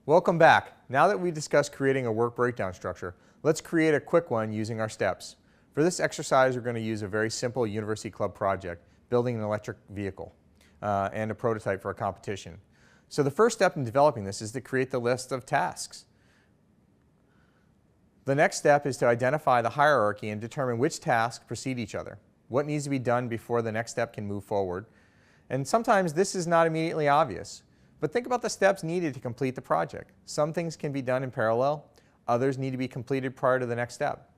Welcome back. Now that we discussed creating a work breakdown structure, let's create a quick one using our steps. For this exercise, we're going to use a very simple University Club project, building an electric vehicle and a prototype for a competition. So the first step in developing this is to create the list of tasks. The next step is to identify the hierarchy and determine which tasks precede each other. What needs to be done before the next step can move forward. And sometimes this is not immediately obvious. But think about the steps needed to complete the project. Some things can be done in parallel. Others need to be completed prior to the next step.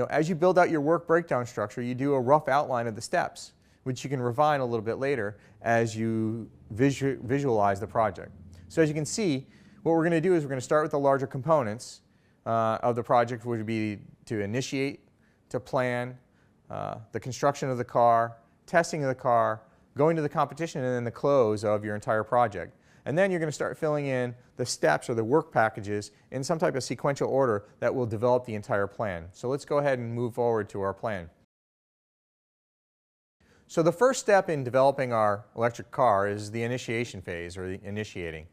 As you build out your work breakdown structure, you do a rough outline of the steps, which you can refine a little bit later as you visualize the project. So as you can see, what we're going to do is we're going to start with the larger components of the project, which would be to initiate, to plan, the construction of the car, testing of the car, going to the competition, and then the close of your entire project. And then you're going to start filling in the steps or the work packages in some type of sequential order that will develop the entire plan. So let's go ahead and move forward to our plan. So the first step in developing our electric car is the initiation phase, or the initiating.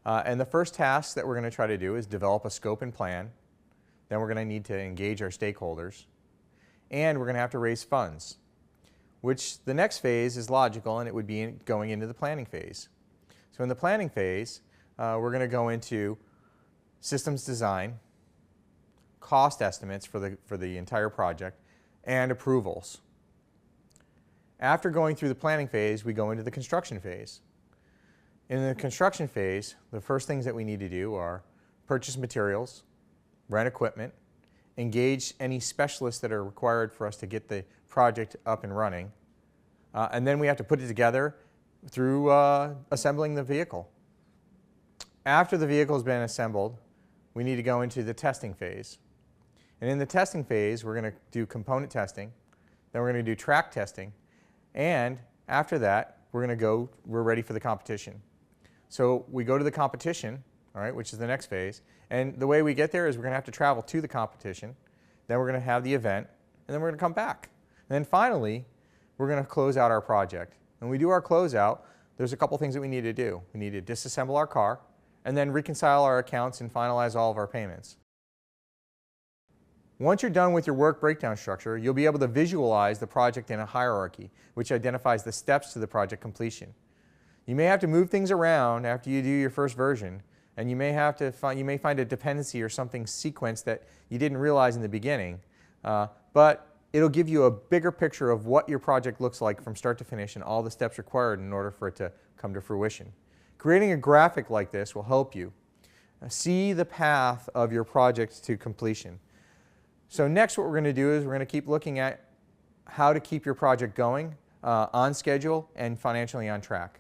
And the first task that we're going to try to do is develop a scope and plan. Then we're going to need to engage our stakeholders. And we're going to have to raise funds, which the next phase is logical, and it would be going into the planning phase. So in the planning phase, we're going to go into systems design, cost estimates for the entire project, and approvals. After going through the planning phase, we go into the construction phase. In the construction phase, the first things that we need to do are purchase materials, rent equipment, engage any specialists that are required for us to get the project up and running, and then we have to put it together through assembling the vehicle. After the vehicle has been assembled, we need to go into the testing phase. And in the testing phase, we're going to do component testing, then we're going to do track testing, and after that, we're ready for the competition. So we go to the competition, all right, which is the next phase, and the way we get there is we're going to have to travel to the competition, then we're going to have the event, and then we're going to come back. And then finally, we're going to close out our project. When we do our closeout, there's a couple things that we need to do. We need to disassemble our car, and then reconcile our accounts and finalize all of our payments. Once you're done with your work breakdown structure, you'll be able to visualize the project in a hierarchy, which identifies the steps to the project completion. You may have to move things around after you do your first version, and you may find a dependency or something sequenced that you didn't realize in the beginning, but it'll give you a bigger picture of what your project looks like from start to finish and all the steps required in order for it to come to fruition. Creating a graphic like this will help you see the path of your project to completion. So next, what we're going to do is we're going to keep looking at how to keep your project going on schedule and financially on track.